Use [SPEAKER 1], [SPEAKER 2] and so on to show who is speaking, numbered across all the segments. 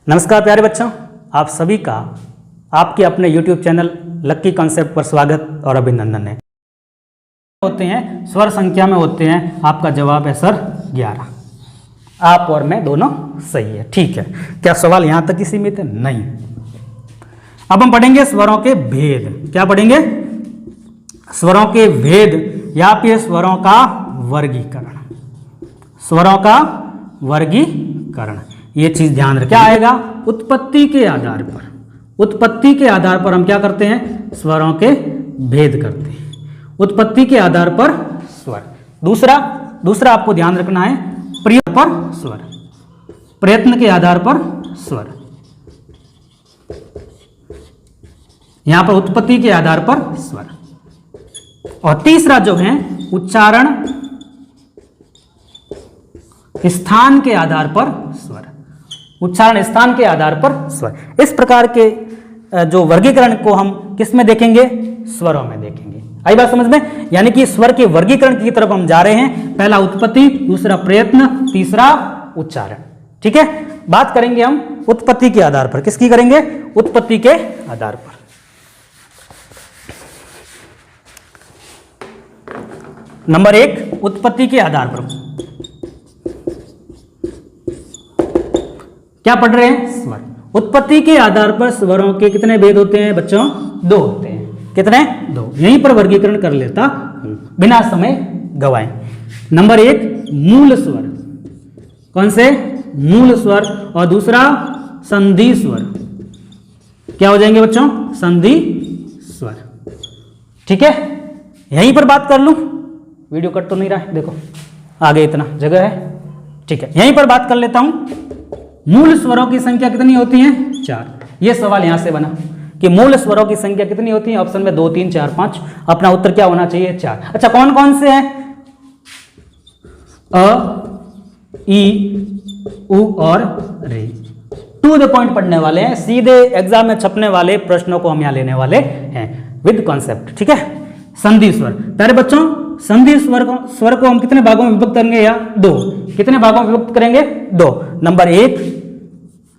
[SPEAKER 1] नमस्कार प्यारे बच्चों, आप सभी का आपके अपने YouTube चैनल लक्की कॉन्सेप्ट पर स्वागत और अभिनंदन है। होते हैं स्वर संख्या में होते हैं, आपका जवाब है सर 11। आप और मैं दोनों सही है, ठीक है। क्या सवाल यहाँ तक ही सीमित है? नहीं। अब हम पढ़ेंगे स्वरों के भेद। क्या पढ़ेंगे? स्वरों के भेद या फिर स्वरों का वर्गीकरण। स्वरों का वर्गीकरण, ये चीज ध्यान रखें। क्या आएगा? उत्पत्ति के आधार पर। उत्पत्ति के आधार पर हम क्या करते हैं? स्वरों के भेद करते हैं। उत्पत्ति के आधार पर स्वर। दूसरा आपको ध्यान रखना है, प्रयोग पर स्वर, प्रयत्न के आधार पर स्वर। यहां पर उत्पत्ति के आधार पर स्वर। और तीसरा जो है उच्चारण स्थान के आधार पर स्वर। उच्चारण स्थान के आधार पर स्वर। इस प्रकार के जो वर्गीकरण को हम किस में देखेंगे? स्वरों में देखेंगे। आई बात समझ में? यानी कि स्वर के वर्गीकरण की तरफ हम जा रहे हैं। पहला उत्पत्ति, दूसरा प्रयत्न, तीसरा उच्चारण। ठीक है, बात करेंगे हम उत्पत्ति के आधार पर। किसकी करेंगे? उत्पत्ति के आधार पर। नंबर 1, उत्पत्ति के आधार पर क्या पढ़ रहे हैं? स्वर। उत्पत्ति के आधार पर स्वरों के कितने भेद होते हैं बच्चों? 2 होते हैं। कितने? 2। यहीं पर वर्गीकरण कर लेता हूं बिना समय गवाए। नंबर 1, मूल स्वर। कौन से? मूल स्वर। और दूसरा संधि स्वर। क्या हो जाएंगे बच्चों? संधि स्वर। ठीक है, यहीं पर बात कर लूं। वीडियो कट तो नहीं रहा है? देखो आगे इतना जगह है। ठीक है, यहीं पर बात कर लेता हूं। मूल स्वरों की संख्या कितनी होती है? 4। यह सवाल यहां से बना कि मूल स्वरों की संख्या कितनी होती है? ऑप्शन में 2, 3, 4, 5। अपना उत्तर क्या होना चाहिए? 4। अच्छा, कौन कौन से हैं? अ, ई, उ और रे। टू द पॉइंट पढ़ने वाले हैं, सीधे एग्जाम में छपने वाले प्रश्नों को हम यहां लेने वाले हैं विद कॉन्सेप्ट। ठीक है, संधि स्वर। प्यारे बच्चों, संधि स्वर को हम कितने भागों में विभक्त करेंगे? या 2। कितने भागों में विभक्त करेंगे? 2। नंबर 1,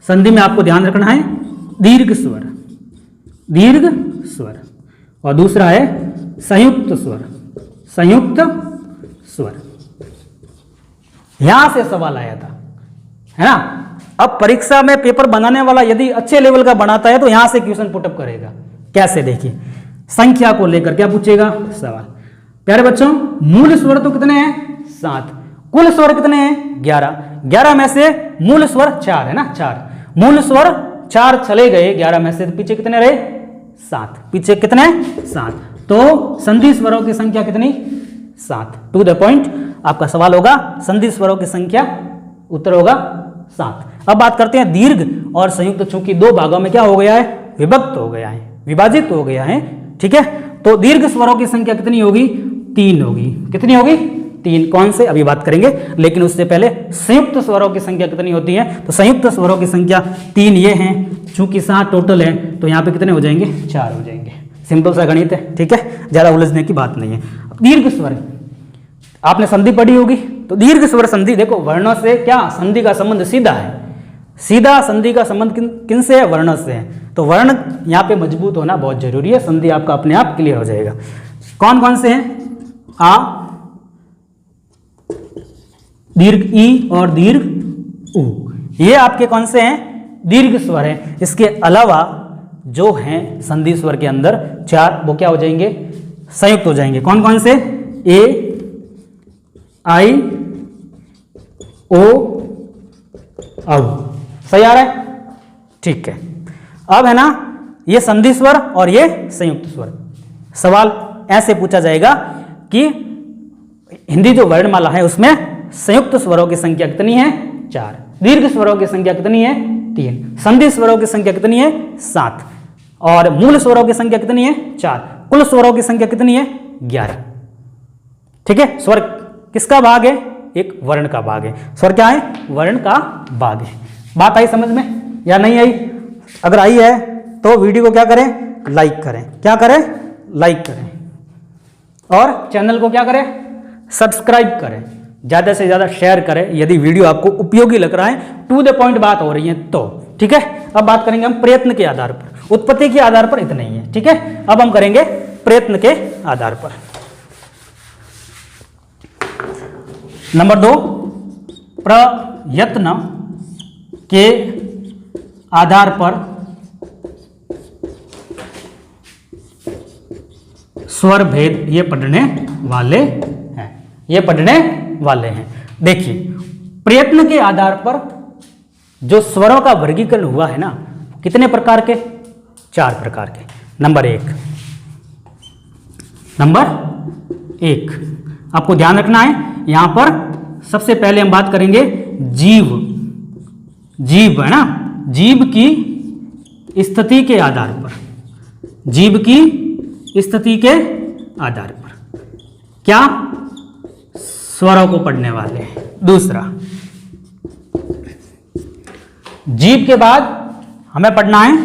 [SPEAKER 1] संधि में आपको ध्यान रखना है दीर्घ स्वर। दीर्घ स्वर। और दूसरा है संयुक्त स्वर। संयुक्त स्वर। यहां से सवाल आया था, है ना? अब परीक्षा में पेपर बनाने वाला यदि अच्छे लेवल का बनाता है तो यहां से क्वेश्चन पुटअप करेगा। कैसे? देखिए, संख्या को लेकर क्या पूछेगा सवाल। प्यारे बच्चों, मूल स्वर तो कितने हैं? 7। कुल स्वर कितने हैं? 11। 11 में से मूल स्वर 4 है ना? 4 मूल स्वर 4 चले गए 11 में से, तो पीछे कितने रहे? 7। पीछे कितने? 7। तो संधि स्वरों की संख्या कितनी? 7। टू द पॉइंट आपका सवाल होगा संधि स्वरों की संख्या, उत्तर होगा 7। अब बात करते हैं दीर्घ और संयुक्त। चूंकि 2 भागों में क्या हो गया है? विभक्त हो गया है, विभाजित हो गया है। ठीक है, तो दीर्घ स्वरों की संख्या कितनी होगी? 3 होगी। कितनी होगी? 3। कौन से? अभी बात करेंगे, लेकिन उससे पहले संयुक्त स्वरों की संख्या कितनी होती है? तो संयुक्त स्वरों की संख्या 3 ये हैं। चूंकि 7 टोटल है तो यहाँ पे कितने हो जाएंगे? 4 हो जाएंगे। सिंपल सा गणित है। ठीक है, ज्यादा उलझने की बात नहीं है। दीर्घ स्वर, आपने संधि पढ़ी होगी, तो दीर्घ स्वर संधि, देखो वर्णों से क्या संधि का संबंध सीधा है। सीधा संधि का संबंध किन से है? वर्णों से है। तो वर्ण यहाँ पे मजबूत होना बहुत जरूरी है, संधि आपका अपने आप क्लियर हो जाएगा। कौन कौन से हैं? आ, दीर्घ ई और दीर्घ उ। ये आपके कौन से हैं? दीर्घ स्वर हैं। इसके अलावा जो हैं संधि स्वर के अंदर 4, वो क्या हो जाएंगे? संयुक्त हो जाएंगे। कौन कौन से? ए, आई, ओ, औ। सही आ रहा है? ठीक है। अब है ना, ये संधि स्वर और ये संयुक्त स्वर। सवाल ऐसे पूछा जाएगा कि हिंदी जो वर्णमाला है उसमें संयुक्त स्वरों की संख्या कितनी है? 4। दीर्घ स्वरों की संख्या कितनी है? 3। संधि स्वरों की संख्या कितनी है? 7। और मूल स्वरों की संख्या कितनी है? 4। कुल स्वरों की संख्या कितनी है? 11। ठीक है, स्वर किसका भाग है? एक वर्ण का भाग है। स्वर क्या है? वर्ण का भाग है। बात आई समझ में या नहीं आई? अगर आई है तो वीडियो को क्या करें? लाइक करें। क्या करें? लाइक करें। और चैनल को क्या करें? सब्सक्राइब करें। ज़्यादा से ज़्यादा शेयर करें यदि वीडियो आपको उपयोगी लग रहा है, टू द पॉइंट बात हो रही है तो। ठीक है। अब बात करेंगे हम प्रयत्न के आधार पर, उत्पत्ति के आधार पर इतना ही है, ठीक है। अब हम करेंगे प्रयत्न के आधार पर। नंबर 2, प्रयत्न के आधार पर स्वर भेद ये पढ़ने वाले हैं, ये पढ़ने वाले हैं। देखिए, प्रयत्न के आधार पर जो स्वरों का वर्गीकरण हुआ है ना, कितने प्रकार के? 4 प्रकार के। नंबर 1 आपको ध्यान रखना है, यहां पर सबसे पहले हम बात करेंगे जीव है ना, जीव की स्थिति के आधार पर, जीव की स्थिति के आधार पर क्या? स्वरों को पढ़ने वाले हैं। दूसरा, जीव के बाद हमें पढ़ना है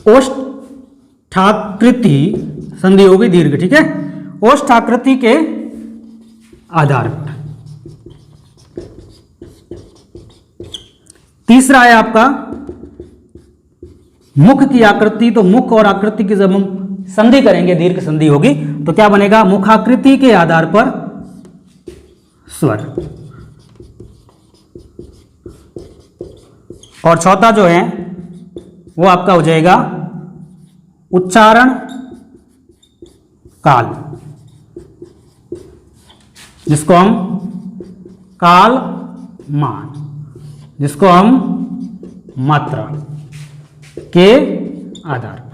[SPEAKER 1] ओष्ठाकृति, संधि होगी दीर्घ, ठीक है, ओष्ठाकृति के आधार पर। तीसरा है आपका मुख की आकृति, तो मुख और आकृति की जब हम संधि करेंगे, दीर्घ संधि होगी, तो क्या बनेगा? मुखाकृति के आधार पर स्वर। और चौथा जो है वो आपका हो जाएगा उच्चारण काल, जिसको हम काल मान, जिसको हम मात्रा के आधार पर।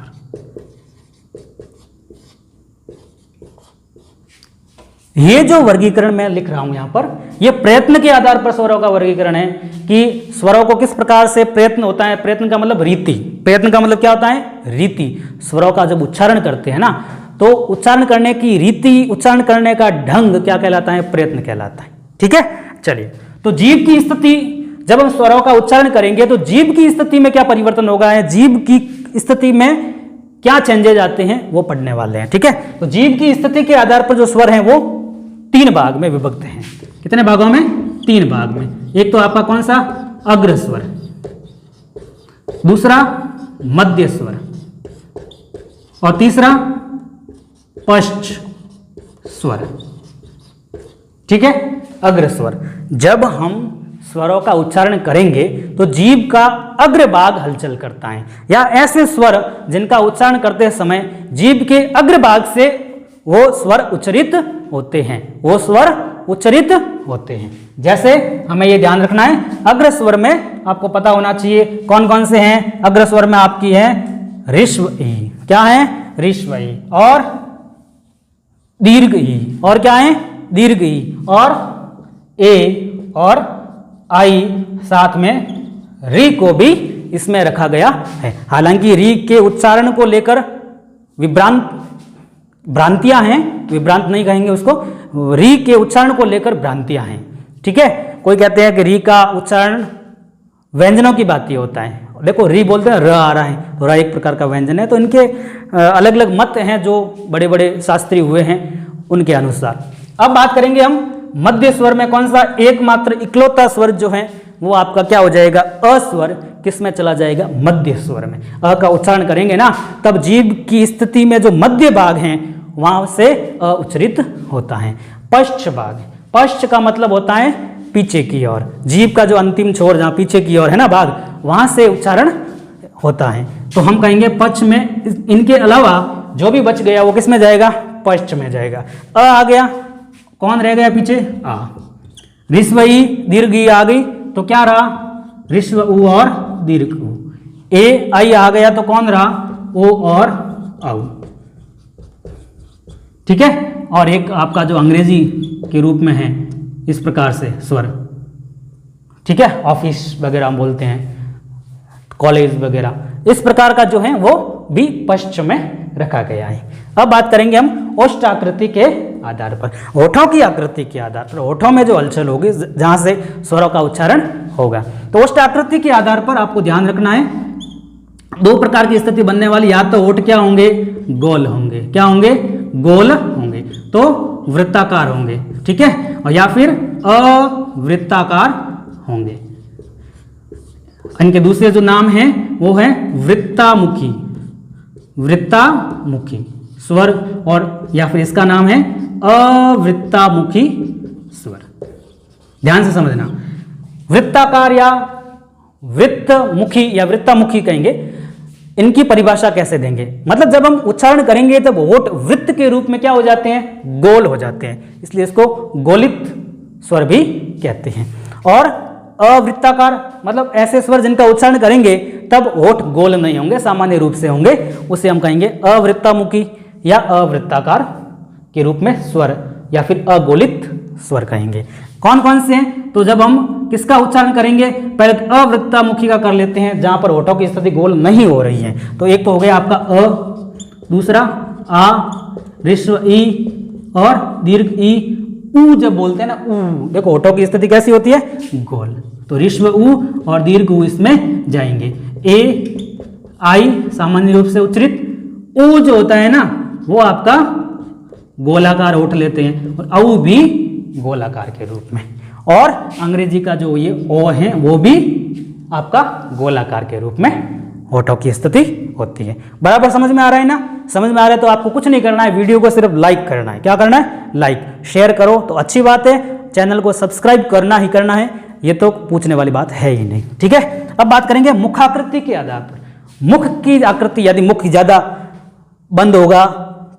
[SPEAKER 1] ये जो वर्गीकरण मैं लिख रहा हूं यहां पर, ये प्रयत्न के आधार पर स्वरों का वर्गीकरण है कि स्वरों को किस प्रकार से प्रयत्न होता है। प्रयत्न का मतलब रीति, प्रयत्न का मतलब क्या होता है? रीति। स्वरों का जब उच्चारण करते हैं ना, तो उच्चारण करने की रीति, उच्चारण करने का ढंग क्या कहलाता है? प्रयत्न कहलाता है, ठीक है। चलिए, तो जीव की स्थिति, जब हम स्वरों का उच्चारण करेंगे तो जीव की स्थिति में क्या परिवर्तन होगा है, जीव की स्थिति में क्या चेंजेज आते हैं वो पढ़ने वाले हैं, ठीक है। तो जीव की स्थिति के आधार पर जो स्वर हैं वो 3 भाग में विभक्त हैं। कितने भागों में? 3 भाग में। एक तो आपका कौन सा? अग्र स्वर, दूसरा मध्य स्वर, और तीसरा पश्च स्वर, ठीक है। अग्र स्वर, जब हम स्वरों का उच्चारण करेंगे तो जीभ का अग्रभाग हलचल करता है, या ऐसे स्वर जिनका उच्चारण करते समय जीभ के अग्रभाग से वो स्वर उच्चरित होते हैं, वो स्वर उच्चरित होते हैं। जैसे हमें ये ध्यान रखना है, अग्र स्वर में आपको पता होना चाहिए कौन कौन से हैं। अग्र स्वर में आपकी है ऋष्व ई, क्या है? ऋष्व ई, और दीर्घ ई, और क्या है? दीर्घ ई, और ए और आई, साथ में री को भी इसमें रखा गया है। हालांकि री के उच्चारण को लेकर भ्रांतियां हैं, विभ्रांत नहीं कहेंगे उसको, री के उच्चारण को लेकर भ्रांतियां हैं, ठीक है। कोई कहते हैं कि री का उच्चारण व्यंजनों की बात ये होता है। देखो, री बोलते हैं र आ रहा है, तो र एक प्रकार का व्यंजन है। तो इनके अलग अलग मत हैं जो बड़े बड़े शास्त्री हुए हैं उनके अनुसार। अब बात करेंगे हम मध्य स्वर में कौन सा? एकमात्र इकलौता स्वर जो है वो आपका क्या हो जाएगा? अ स्वर। किस में चला जाएगा? मध्य स्वर में। अ का उच्चारण करेंगे ना, तब जीभ की स्थिति में जो मध्य भाग है वहां से अ उच्चरित होता है। पश्च भाग, पश्च का मतलब होता है पीछे की ओर, जीभ का जो अंतिम छोर जहां पीछे की ओर है ना भाग, वहां से उच्चारण होता है। तो हम कहेंगे पश्च में, इनके अलावा जो भी बच गया वो किस में जाएगा? पश्च में जाएगा। अ आ गया, कौन रह गया पीछे? आ। ऋस्व ई, दीर्घ ई आ गई, तो क्या रहा? ऋस्व उ और दीर्घ उ। ए आई आ गया तो कौन रहा? ओ और औ, ठीक है। और एक आपका जो अंग्रेजी के रूप में है इस प्रकार से स्वर, ठीक है, ऑफिस वगैरह हम बोलते हैं, कॉलेज वगैरह, इस प्रकार का जो है वो भी पश्च में रखा गया है। अब बात करेंगे हम ओष्ठ आकृति के आधार पर, होठों की आकृति के आधार पर, होठों में जो हलचल होगी जहां से स्वरों का उच्चारण होगा। तो ओष्ठ आकृति के आधार पर आपको ध्यान रखना है 2 प्रकार की स्थिति बनने वाली, या तो होठ क्या होंगे? गोल होंगे। क्या होंगे? गोल होंगे, तो वृत्ताकार होंगे, ठीक है। और या फिर अवृत्ताकार होंगे। इनके दूसरे जो नाम हैं वो है वृत्तामुखी, वृत्तामुखी स्वर, और या फिर इसका नाम है अवृत्तामुखी स्वर। ध्यान से समझना, वृत्ताकार या वृत्तमुखी या वृत्तामुखी कहेंगे, इनकी परिभाषा कैसे देंगे? मतलब जब हम उच्चारण करेंगे तब होठ वृत्त के रूप में क्या हो जाते हैं? गोल हो जाते हैं, इसलिए इसको गोलित स्वर भी कहते हैं। और अवृत्ताकार मतलब ऐसे स्वर जिनका उच्चारण करेंगे तब होठ गोल नहीं होंगे, सामान्य रूप से होंगे, उसे हम कहेंगे अवृत्तामुखी या अवृत्ताकार के रूप में स्वर या फिर अगोलित स्वर कहेंगे। कौन कौन से हैं? तो जब हम किसका उच्चारण करेंगे, पहले तो अवृत्तामुखी का कर लेते हैं, जहां पर होठों की स्थिति गोल नहीं हो रही है। तो एक तो हो गया आपका अ, दूसरा आ, ऋस्व ई और दीर्घ ई। ऊ जब बोलते हैं ना, ऊ देखो होठों की स्थिति कैसी होती है? गोल। तो ऋस्व ऊ और दीर्घ ऊ इसमें जाएंगे। ए आई सामान्य रूप से उच्चरित, ऊ जो होता है ना वो आपका गोलाकार होठ लेते हैं, और औ भी गोलाकार के रूप में, और अंग्रेजी का जो ये ओ है वो भी आपका गोलाकार के रूप में होठों की स्थिति होती है। बराबर समझ में आ रहा है ना? समझ में आ रहा है तो आपको कुछ नहीं करना है, वीडियो को सिर्फ लाइक करना है। क्या करना है? लाइक। शेयर करो तो अच्छी बात है, चैनल को सब्सक्राइब करना ही करना है, ये तो पूछने वाली बात है ही नहीं। ठीक है, अब बात करेंगे मुखाकृति के आधार पर। मुख की आकृति, यदि मुख ज्यादा बंद होगा,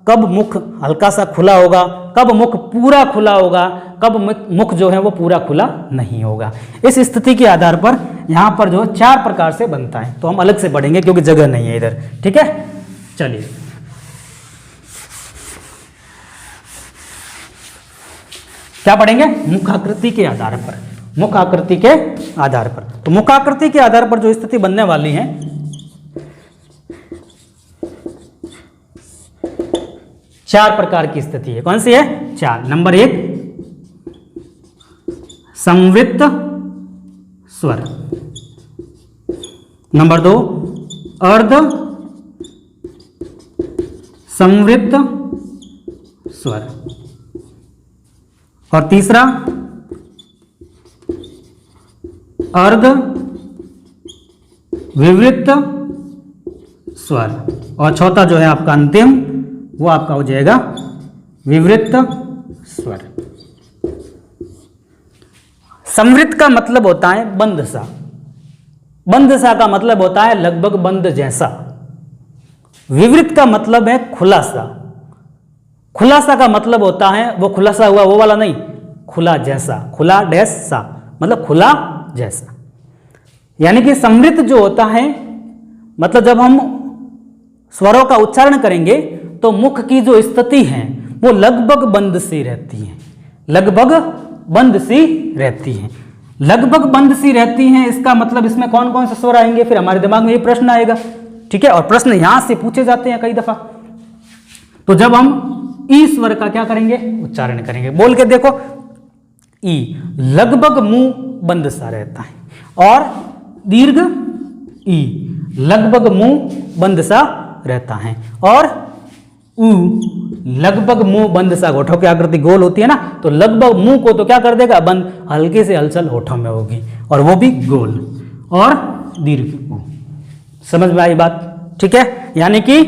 [SPEAKER 1] कब मुख हल्का सा खुला होगा, कब मुख पूरा खुला होगा, कब मुख जो है वो पूरा खुला नहीं होगा, इस स्थिति के आधार पर यहाँ पर जो 4 प्रकार से बनता है। तो हम अलग से पढ़ेंगे क्योंकि जगह नहीं है इधर। ठीक है, चलिए क्या पढ़ेंगे? मुखाकृति के आधार पर। मुखाकृति के आधार पर, तो मुखाकृति के आधार पर जो स्थिति बनने वाली है, 4 प्रकार की स्थिति है। कौन सी है? 4। नंबर 1 संवृत्त स्वर, नंबर 2 अर्ध संवृत्त स्वर, और तीसरा अर्ध विवृत्त स्वर, और चौथा जो है आपका अंतिम वो आपका हो जाएगा विवृत्त स्वर। संवृत्त का मतलब होता है बंद सा, बंद सा का मतलब होता है लगभग बंद जैसा। विवृत्त का मतलब है खुला सा, खुला सा का मतलब होता है वो खुला सा हुआ वो वाला नहीं, खुला जैसा, खुला डैश सा मतलब खुला जैसा। यानी कि संवृत्त जो होता है मतलब जब हम स्वरों का उच्चारण करेंगे तो मुख की जो स्थिति है वो लगभग बंद सी रहती है, लगभग बंद सी रहती है, लगभग बंद सी रहती हैं। इसका मतलब इसमें कौन कौन से स्वर आएंगे, फिर हमारे दिमाग में ये प्रश्न आएगा। ठीक है, और प्रश्न यहां से पूछे जाते हैं कई दफा। तो जब हम ई स्वर का क्या करेंगे? उच्चारण करेंगे। बोल के देखो, ई लगभग मुंह बंद सा रहता है, और दीर्घ ई लगभग मुंह बंद सा रहता है, और ऊ लगभग मुंह बंद सा, होठों की आकृति गोल होती है ना, तो लगभग मुंह को तो क्या कर देगा? बंद, हल्के से हलचल होठों में होगी, और वो भी गोल, और दीर्घ ऊ। समझ में आई बात? ठीक है, यानी कि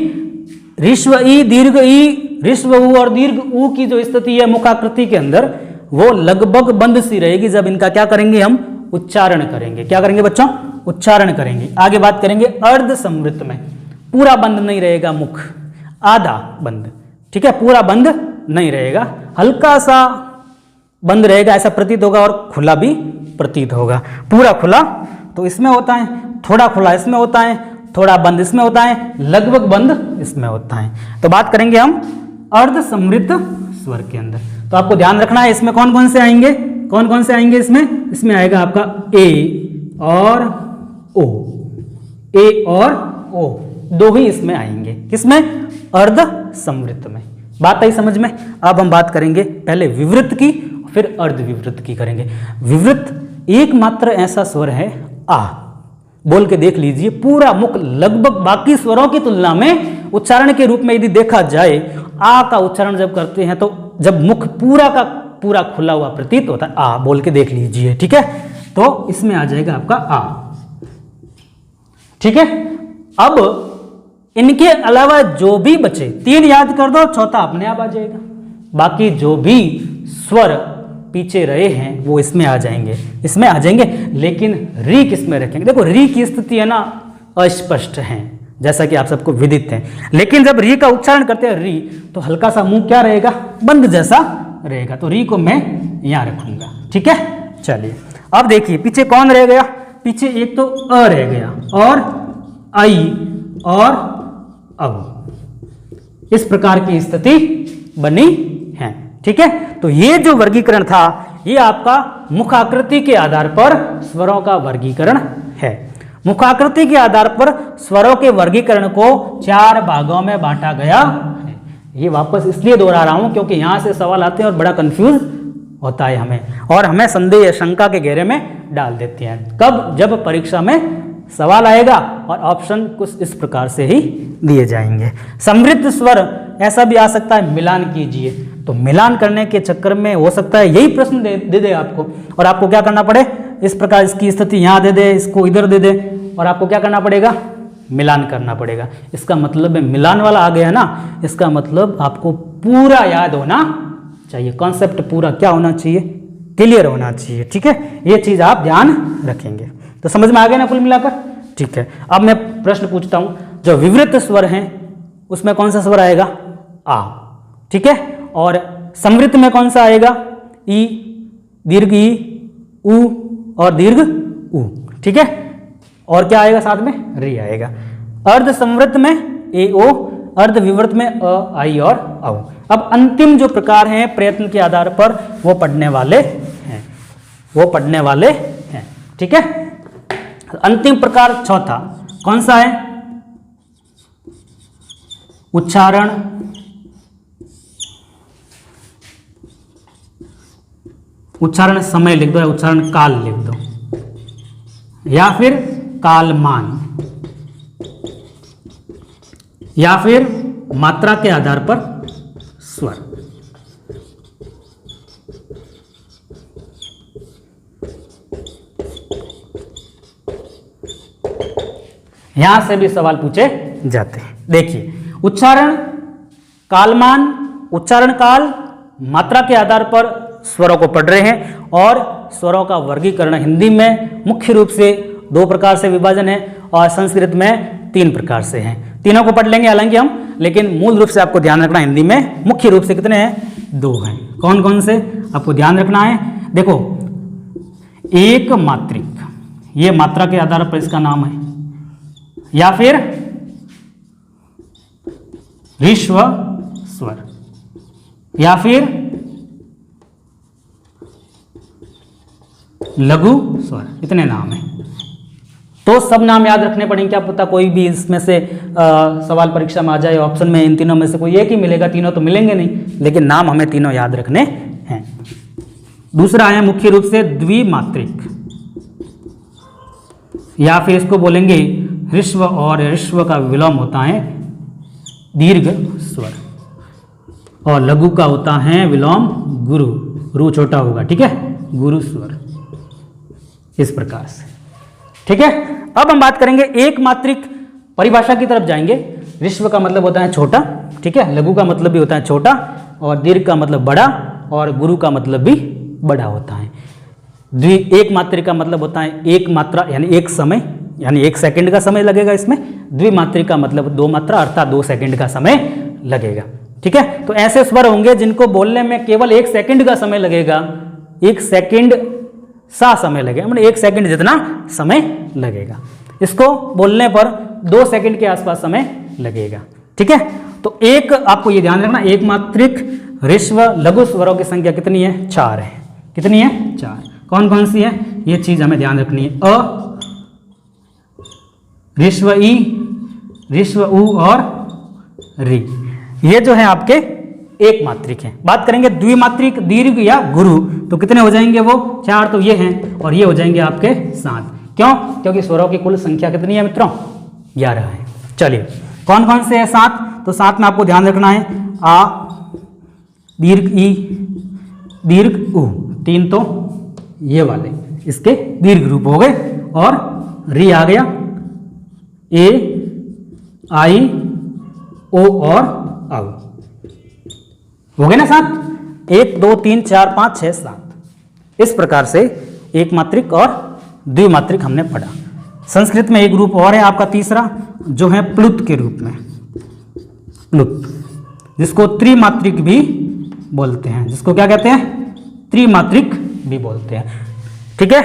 [SPEAKER 1] ऋस्व ई दीर्घ ई, ऋस्व ऊ और दीर्घ ऊ की जो स्थिति है मुखाकृति के अंदर वो लगभग बंद सी रहेगी जब इनका क्या करेंगे? हम उच्चारण करेंगे। क्या करेंगे बच्चों? उच्चारण करेंगे। आगे बात करेंगे अर्ध संवृत्त में, पूरा बंद नहीं रहेगा मुख, आधा बंद। ठीक है, पूरा बंद नहीं रहेगा, हल्का सा बंद रहेगा ऐसा प्रतीत होगा, और खुला भी प्रतीत होगा। पूरा खुला तो इसमें होता है, थोड़ा खुला इसमें होता है, थोड़ा बंद इसमें होता है, लगभग बंद इसमें होता है। तो बात करेंगे हम अर्ध समृद्ध स्वर के अंदर। तो आपको ध्यान रखना है इसमें कौन कौन से आएंगे, कौन कौन से आएंगे इसमें आएगा आपका ए और ओ, ए और ओ दो ही इसमें आएंगे। किसमें? अर्ध समृद्ध में। बात आई समझ में? अब हम बात करेंगे पहले विवृत की, फिर अर्ध विवृत की करेंगे। विवृत एकमात्र ऐसा स्वर है आ, बोल के देख लीजिए, पूरा मुख लगभग बाकी स्वरों की तुलना में उच्चारण के रूप में यदि देखा जाए, आ का उच्चारण जब करते हैं तो जब मुख पूरा का पूरा खुला हुआ प्रतीत होता है। आ बोल के देख लीजिए, ठीक है। तो इसमें आ जाएगा आपका आ, ठीक है। अब इनके अलावा जो भी बचे, 3 याद कर दो, चौथा अपने आप आ जाएगा। बाकी जो भी स्वर पीछे रहे हैं वो इसमें आ जाएंगे, इसमें आ जाएंगे। लेकिन री किस में रखेंगे? देखो री की स्थिति है ना अस्पष्ट है, जैसा कि आप सबको विदित है। लेकिन जब री का उच्चारण करते हैं री, तो हल्का सा मुंह क्या रहेगा? बंद जैसा रहेगा। तो री को मैं यहां रखूंगा, ठीक है। चलिए अब देखिए पीछे कौन रह गया? पीछे एक तो अ रह गया और आई और अब, इस प्रकार की स्थिति बनी है, ठीक है। तो ये जो वर्गीकरण था ये आपका मुखाकृति के आधार पर स्वरों का वर्गीकरण है। मुखाकृति के आधार पर स्वरों के वर्गीकरण को 4 भागों में बांटा गया है। ये वापस इसलिए दोहरा रहा हूं क्योंकि यहां से सवाल आते हैं और बड़ा कंफ्यूज होता है हमें, और हमें संदेह शंका के घेरे में डाल देते हैं। कब? जब परीक्षा में सवाल आएगा और ऑप्शन कुछ इस प्रकार से ही दिए जाएंगे। समृद्ध स्वर ऐसा भी आ सकता है, मिलान कीजिए। तो मिलान करने के चक्कर में हो सकता है यही प्रश्न दे दे आपको, और आपको क्या करना पड़े? इस प्रकार इसकी स्थिति यहां दे दे, इसको इधर दे दे, और आपको क्या करना पड़ेगा? मिलान करना पड़ेगा। इसका मतलब है मिलान वाला आ गया ना, इसका मतलब आपको पूरा याद होना चाहिए, कॉन्सेप्ट पूरा क्या होना चाहिए? क्लियर होना चाहिए, ठीक है। ये चीज आप ध्यान रखेंगे। तो समझ में आ गया ना कुल मिलाकर? ठीक है। अब मैं प्रश्न पूछता हूं, जो विवृत स्वर हैं उसमें कौन सा स्वर आएगा? आ, ठीक है। और समृद्ध में कौन सा आएगा? ई, दीर्घ ई, उ और दीर्घ उ, ठीक है। और क्या आएगा साथ में? री आएगा। अर्ध समृद्ध में ए ओ, अर्ध विवृत में अ आई और औ। अब अंतिम जो प्रकार हैं प्रयत्न के आधार पर वो पढ़ने वाले हैं, वो पढ़ने वाले हैं, ठीक है। अंतिम प्रकार चौथा कौन सा है? उच्चारण उच्चारण समय लिख दो या उच्चारण काल लिख दो, या फिर कालमान, या फिर मात्रा के आधार पर स्वर। यहां से भी सवाल पूछे जाते हैं। देखिए उच्चारण कालमान, उच्चारण काल, मात्रा के आधार पर स्वरों को पढ़ रहे हैं। और स्वरों का वर्गीकरण हिंदी में मुख्य रूप से 2 प्रकार से विभाजन है और संस्कृत में 3 प्रकार से हैं। तीनों को पढ़ लेंगे हालांकि हम, लेकिन मूल रूप से आपको ध्यान रखना हिंदी में मुख्य रूप से कितने हैं? 2 हैं। कौन कौन से आपको ध्यान रखना है? देखो एक मात्रिक, ये मात्रा के आधार पर इसका नाम है, या फिर ऋस्व स्वर, या फिर लघु स्वर, इतने नाम हैं। तो सब नाम याद रखने पड़ेंगे। क्या पता कोई भी इसमें से सवाल परीक्षा में आ जाए, ऑप्शन में इन तीनों में से कोई एक ही मिलेगा, तीनों तो मिलेंगे नहीं, लेकिन नाम हमें तीनों याद रखने हैं। दूसरा है मुख्य रूप से द्विमात्रिक, या फिर इसको बोलेंगे ऋस्व, और ऋस्व का विलोम होता है दीर्घ स्वर, और लघु का होता है विलोम गुरु, रू छोटा होगा, ठीक है, गुरु स्वर, इस प्रकार से, ठीक है। अब हम बात करेंगे एक मात्रिक परिभाषा की तरफ जाएंगे। ऋस्व का मतलब होता है छोटा, ठीक है, लघु का मतलब भी होता है छोटा, और दीर्घ का मतलब बड़ा, और गुरु का मतलब भी बड़ा होता है। एक मात्रिक का मतलब होता है एक मात्रा, यानी एक समय, यानी 1 सेकंड का समय लगेगा इसमें। द्विमात्रिक का मतलब 2 मात्रा अर्थात 2 सेकंड का समय लगेगा, ठीक है। तो ऐसे स्वर होंगे जिनको बोलने में केवल 1 सेकंड का समय लगेगा, 1 सेकंड सा समय लगेगा, मतलब 1 सेकंड जितना समय लगेगा। इसको बोलने पर 2 सेकंड के आसपास समय लगेगा, ठीक है। तो एक आपको ये ध्यान रखना, एक मात्रिक ऋस्व लघु स्वरों की संख्या कितनी है? 4 है। कितनी है? 4। कौन कौन सी है? ये चीज हमें ध्यान रखनी है। अ, ऋस्व ई, ऋस्व उ और री, ये जो है आपके एक मात्रिक है। बात करेंगे द्विमात्रिक दीर्घ या गुरु, तो कितने हो जाएंगे वो? 4 तो ये हैं, और ये हो जाएंगे आपके 7। क्यों? क्योंकि स्वरों की कुल संख्या कितनी है मित्रों? 11 है। चलिए कौन कौन से है 7? तो 7 में आपको ध्यान रखना है आ, दीर्घ ई, दीर्घ उ, 3 तो ये वाले इसके दीर्घ रूप हो गए, और री आ गया, ए आई ओ और औ हो गए ना 7, 1 2 3 4 5 6 7। इस प्रकार से एक मात्रिक और द्विमात्रिक हमने पढ़ा। संस्कृत में एक रूप और है आपका तीसरा, जो है प्लुत के रूप में, प्लुत, जिसको त्रिमात्रिक भी बोलते हैं, जिसको क्या कहते हैं, त्रिमात्रिक भी बोलते हैं। ठीक है,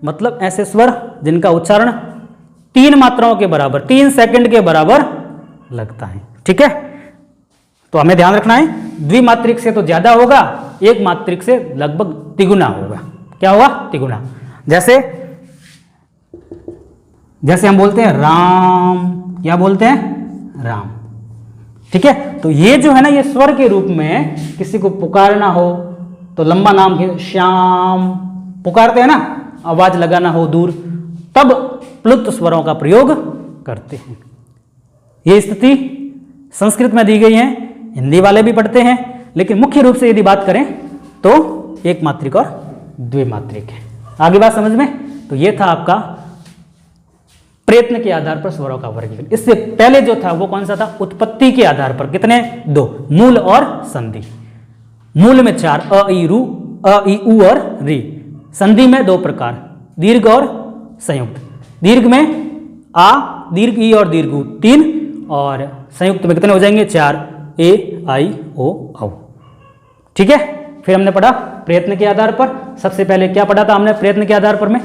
[SPEAKER 1] मतलब ऐसे स्वर जिनका उच्चारण 3 मात्राओं के बराबर, 3 सेकंड के बराबर लगता है। ठीक है, तो हमें ध्यान रखना है, द्विमात्रिक से तो ज्यादा होगा, एक मात्रिक से लगभग तिगुना होगा। क्या होगा, तिगुना। जैसे जैसे हम बोलते हैं राम, क्या बोलते हैं, राम। ठीक है, तो ये जो है ना, ये स्वर के रूप में किसी को पुकारना हो तो लंबा नाम के श्याम पुकारते हैं ना, आवाज लगाना हो दूर, तब प्लुत स्वरों का प्रयोग करते हैं। ये स्थिति संस्कृत में दी गई है, हिंदी वाले भी पढ़ते हैं, लेकिन मुख्य रूप से यदि बात करें तो एक मात्रिक और द्विमात्रिक है। आगे बात समझ में? तो ये था आपका प्रयत्न के आधार पर स्वरों का वर्गीकरण। इससे पहले जो था वो कौन सा था, उत्पत्ति के आधार पर। कितने, 2, मूल और संधि। मूल में 4, अ ई रू, अ ई उ और री। संधि में 2 प्रकार, दीर्घ और संयुक्त। दीर्घ में आ, दीर्घ ई और दीर्घ उ 3, और संयुक्त में कितने हो जाएंगे, 4, ए आई ओ औ। ठीक है, फिर हमने पढ़ा प्रयत्न के आधार पर। सबसे पहले क्या पढ़ा था हमने प्रयत्न के आधार पर में,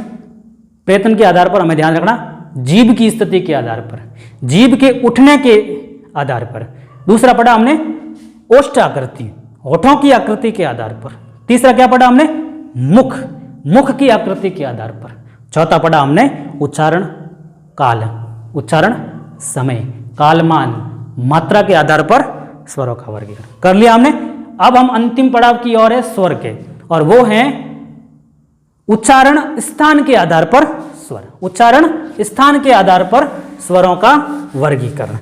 [SPEAKER 1] प्रयत्न के आधार पर हमें ध्यान रखना, जीभ की स्थिति के आधार पर, जीभ के उठने के आधार पर। दूसरा पढ़ा हमने ओष्ठ आकृति, होठों की आकृति के आधार पर। तीसरा क्या पढ़ा हमने, मुख, मुख की आकृति के आधार पर। चौथा पढ़ा हमने उच्चारण काल, उच्चारण समय, कालमान, मात्रा के आधार पर स्वरों का वर्गीकरण कर लिया हमने। अब हम अंतिम पड़ाव की ओर है स्वर के, और वो है उच्चारण स्थान के आधार पर स्वर, उच्चारण स्थान के आधार पर स्वरों का वर्गीकरण।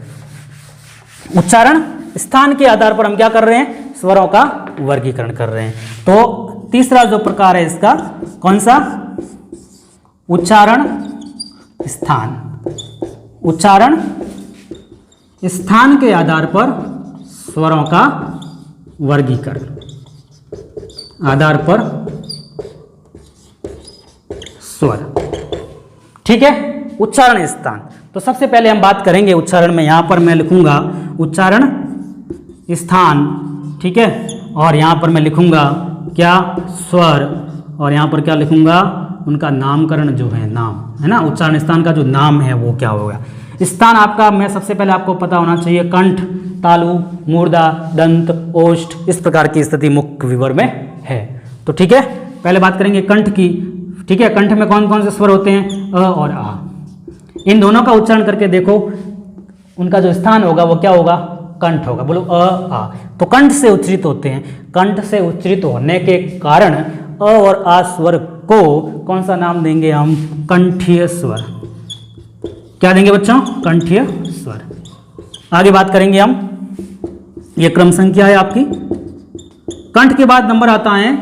[SPEAKER 1] उच्चारण स्थान के आधार पर हम क्या कर रहे हैं, स्वरों का वर्गीकरण कर रहे हैं। तो तीसरा जो प्रकार है इसका, कौन सा, उच्चारण स्थान, उच्चारण स्थान के आधार पर स्वरों का वर्गीकरण, आधार पर स्वर। ठीक है, उच्चारण स्थान। तो सबसे पहले हम बात करेंगे उच्चारण में, यहां पर मैं लिखूंगा उच्चारण स्थान, ठीक है, और यहां पर मैं लिखूंगा क्या, स्वर, और यहां पर क्या लिखूंगा, उनका नामकरण जो है, नाम है ना, उच्चारण स्थान का जो नाम है वो क्या होगा। स्थान आपका, मैं सबसे पहले आपको पता होना चाहिए, कंठ, तालु, मूर्धा, दंत, ओष्ठ, इस प्रकार की स्थिति मुख्य विवर में है। तो ठीक है, पहले बात करेंगे कंठ की। ठीक है, कंठ में कौन कौन से स्वर होते हैं, अ और आ। इन दोनों का उच्चारण करके देखो, उनका जो स्थान होगा वो क्या होगा, कंठ होगा। बोलो अ आ। तो कंठ से उच्चरित होते हैं, कंठ से उच्चरित होने के कारण अ और आ स्वर को कौन सा नाम देंगे हम, कंठीय स्वर। क्या देंगे बच्चों, कंठीय स्वर। आगे बात करेंगे हम, ये क्रम संख्या है आपकी। कंठ के बाद नंबर आता है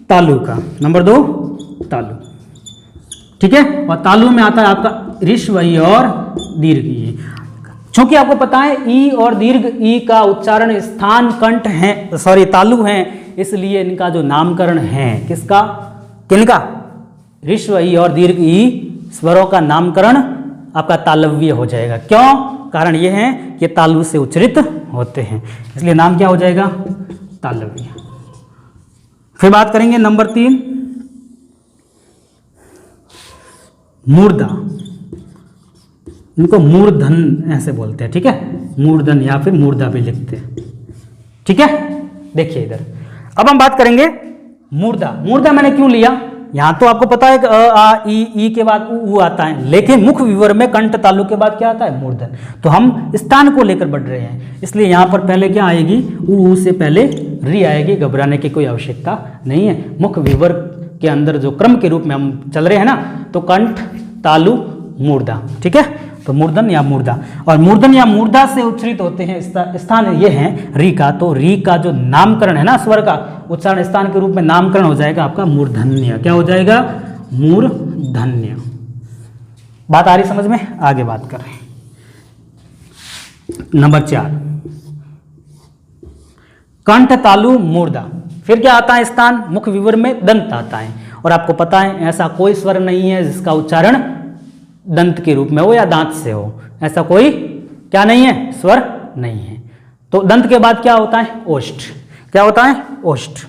[SPEAKER 1] तालु का, नंबर 2 तालु। ठीक है, और तालु में आता है आपका ऋस्व ई और दीर्घ ई। चूंकि आपको पता है ई और दीर्घ ई का उच्चारण स्थान कंठ है, सॉरी तालु है, इसलिए इनका जो नामकरण है, किसका, किनका, ऋस्व ई और दीर्घ ई स्वरों का नामकरण आपका तालव्य हो जाएगा। क्यों, कारण ये है कि तालु से उच्चरित होते हैं, इसलिए नाम क्या हो जाएगा, तालव्य। फिर बात करेंगे नंबर 3 मूर्धा। इनको मूर्धन ऐसे बोलते हैं। ठीक है, मूर्धन या फिर मूर्धा भी लिखते हैं। ठीक है, देखिए इधर अब हम बात करेंगे मूर्धा। मूर्धा मैंने क्यों लिया, यहां तो आपको पता है कि अ आ ई के बाद उ आता है, लेकिन मुख्य विवर में कंठ तालु के बाद क्या आता है, मूर्धन। तो हम स्थान को लेकर बढ़ रहे हैं, इसलिए यहां पर पहले क्या आएगी, उ से पहले री आएगी। घबराने की कोई आवश्यकता नहीं है। मुख्य विवर के अंदर जो क्रम के रूप में हम चल रहे हैं ना, तो कंठ तालु मूर्धा। ठीक है, तो मूर्धन या मूर्धा, और मूर्धन या मूर्धा से उच्चरित होते हैं स्थान ये हैं री का, तो री का जो नामकरण है ना स्वर का उच्चारण स्थान के रूप में नामकरण हो जाएगा आपका मूर्धन्य। क्या हो जाएगा? मूर्धन्य। बात आ रही समझ में? आगे बात कर रहे हैं। नंबर 4 कंठ तालु मूर्धा। फिर क्या आता है स्थान? मुख विवर में दंत आता है, और आपको पता है ऐसा कोई स्वर नहीं है जिसका उच्चारण दंत के रूप में हो या दांत से हो, ऐसा कोई क्या नहीं है? स्वर नहीं है। तो दंत के बाद क्या होता है? ओष्ठ। क्या होता है? ओष्ठ।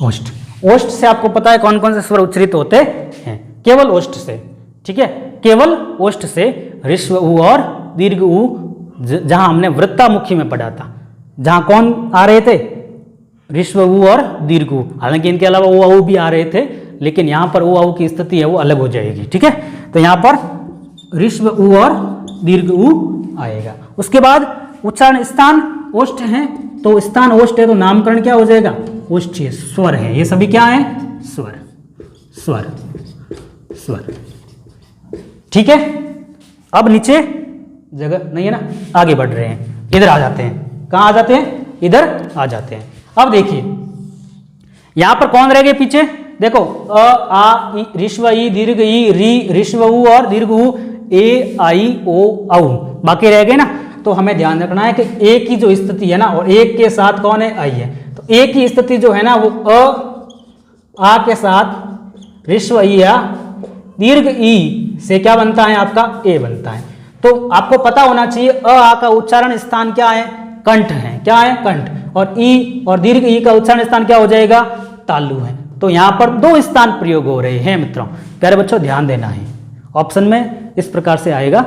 [SPEAKER 1] ओष्ठ। ओष्ठ से आपको पता है कौन कौन से स्वर उच्चरित होते हैं? केवल ओष्ठ से, ठीक है, केवल ओष्ठ से ऋस्व उ और दीर्घ उ, जहां हमने वृत्तामुखी में पढ़ा था, जहां कौन आ रहे थे? ऋस्व उ और दीर्घ उ। हालांकि इनके अलावा ओ औ भी आ रहे थे, लेकिन यहां पर ओ औ की स्थिति है वो अलग हो जाएगी, ठीक है। तो यहां पर ऋस्व उ और दीर्घ उ आएगा। उसके बाद उच्चारण स्थान ओष्ठ है, तो स्थान ओष्ठ है तो नामकरण क्या हो जाएगा? ओष्ठीय। स्वर है, ये सभी क्या है? स्वर। स्वर। स्वर, ठीक है। अब नीचे जगह नहीं है ना, आगे बढ़ रहे हैं, इधर आ जाते हैं। कहां आ जाते हैं? इधर आ जाते हैं। अब देखिए यहां पर कौन रह गए पीछे? देखो अ आ ई ऋस्व ई दीर्घ ई री ऋस्व उ और दीर्घ उ ए आई ओ औ बाकी रह गए ना। तो हमें ध्यान रखना है कि ए की जो स्थिति है ना, और एक के साथ कौन है? आई है। तो ए की स्थिति जो है ना वो अ आ के साथ ऋस्व ई या दीर्घ ई से क्या बनता है? आपका ए बनता है। तो आपको पता होना चाहिए अ आ का उच्चारण स्थान क्या है? कंठ है। क्या है? कंठ। और ई और दीर्घ ई का उच्चारण स्थान क्या हो जाएगा? तालु है। तो यहां पर 2 स्थान प्रयोग हो रहे हैं मित्रों। प्यारे बच्चों ध्यान देना है, ऑप्शन में इस प्रकार से आएगा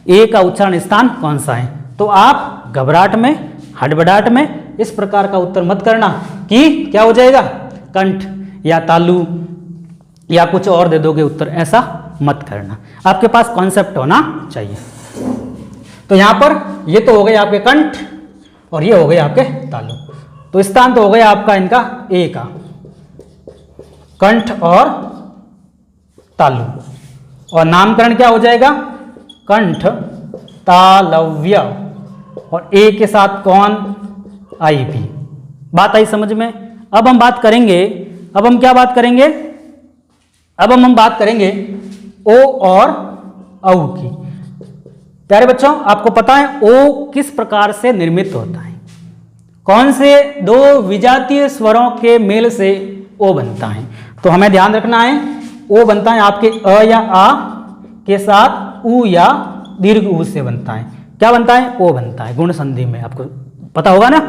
[SPEAKER 1] ए का उच्चारण स्थान कौन सा है। तो आप घबराहट में, हड़बड़ाहट में इस प्रकार का उत्तर मत करना कि क्या हो जाएगा? कंठ या तालु या कुछ और दे दोगे उत्तर, ऐसा मत करना। आपके पास कॉन्सेप्ट होना चाहिए। तो यहां पर ये तो हो गए आपके कंठ और ये हो गए आपके तालु। तो स्थान तो हो गया आपका इनका ए का, कंठ और तालु, और नामकरण क्या हो जाएगा? कंठ तालव्य, और ए के साथ कौन? आई भी। बात आई समझ में? अब हम बात करेंगे, अब हम क्या बात करेंगे? अब हम बात करेंगे ओ और औ की। प्यारे बच्चों आपको पता है ओ किस प्रकार से निर्मित होता है? कौन से 2 विजातीय स्वरों के मेल से ओ बनता है? तो हमें ध्यान रखना है ओ बनता है आपके अ या आ के साथ उ या दीर्घ उ से बनता है। क्या बनता है? ओ बनता है गुण संधि में, आपको पता होगा ना,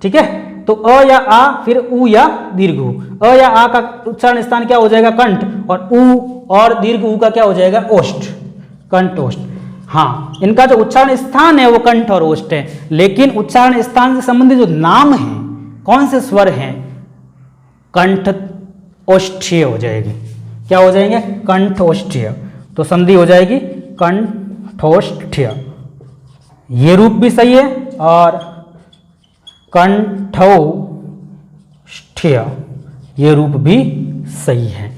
[SPEAKER 1] ठीक है। तो अ या आ फिर उ या दीर्घ उ। अ या आ का उच्चारण स्थान क्या हो जाएगा? कंठ, और उ और दीर्घ उ का क्या हो जाएगा? ओष्ठ, कंठ ओष्ठ। हाँ, इनका जो उच्चारण स्थान है वो कंठ और ओष्ठ है, लेकिन उच्चारण स्थान से संबंधित जो नाम है, कौन से स्वर हैं? कंठ ओष्ठीय हो जाएगी। क्या हो जाएंगे? कंठ ओष्ठीय। तो संधि हो जाएगी कंठोष्ठ्य। ये रूप भी सही है, और कंठोष्ठ्य ये रूप भी सही है।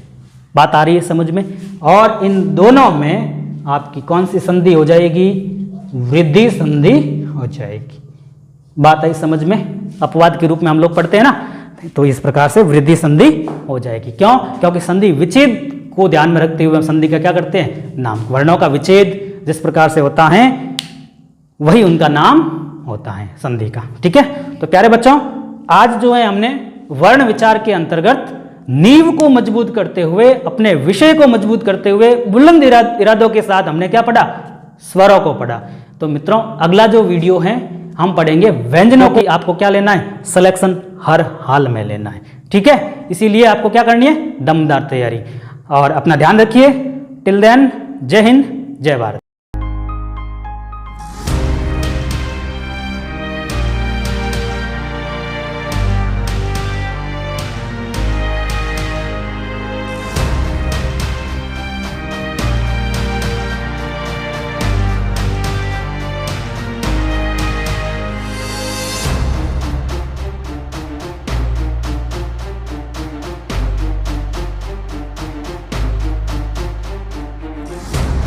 [SPEAKER 1] बात आ रही है समझ में? और इन दोनों में आपकी कौन सी संधि हो जाएगी? वृद्धि संधि हो जाएगी। बात आई समझ में? अपवाद के रूप में हम लोग पढ़ते हैं ना, तो इस प्रकार से वृद्धि संधि हो जाएगी। क्यों? क्योंकि संधि विच्छेद को ध्यान में रखते हुए हम संधि का क्या करते हैं? नाम। वर्णों का विच्छेद जिस प्रकार से होता है वही उनका नाम होता है संधि का, ठीक है। तो प्यारे बच्चों आज जो है हमने वर्ण विचार के अंतर्गत नींव को मजबूत करते हुए, अपने विषय को मजबूत करते हुए बुलंद इरादों के साथ हमने क्या पढ़ा? स्वरों को पढ़ा। तो मित्रों अगला जो वीडियो है हम पढ़ेंगे व्यंजनों की। आपको क्या लेना है? सिलेक्शन हर हाल में लेना है, ठीक है। इसीलिए आपको क्या करनी है? दमदार तैयारी। और अपना ध्यान रखिए। टिल देन जय हिंद, जय भारत।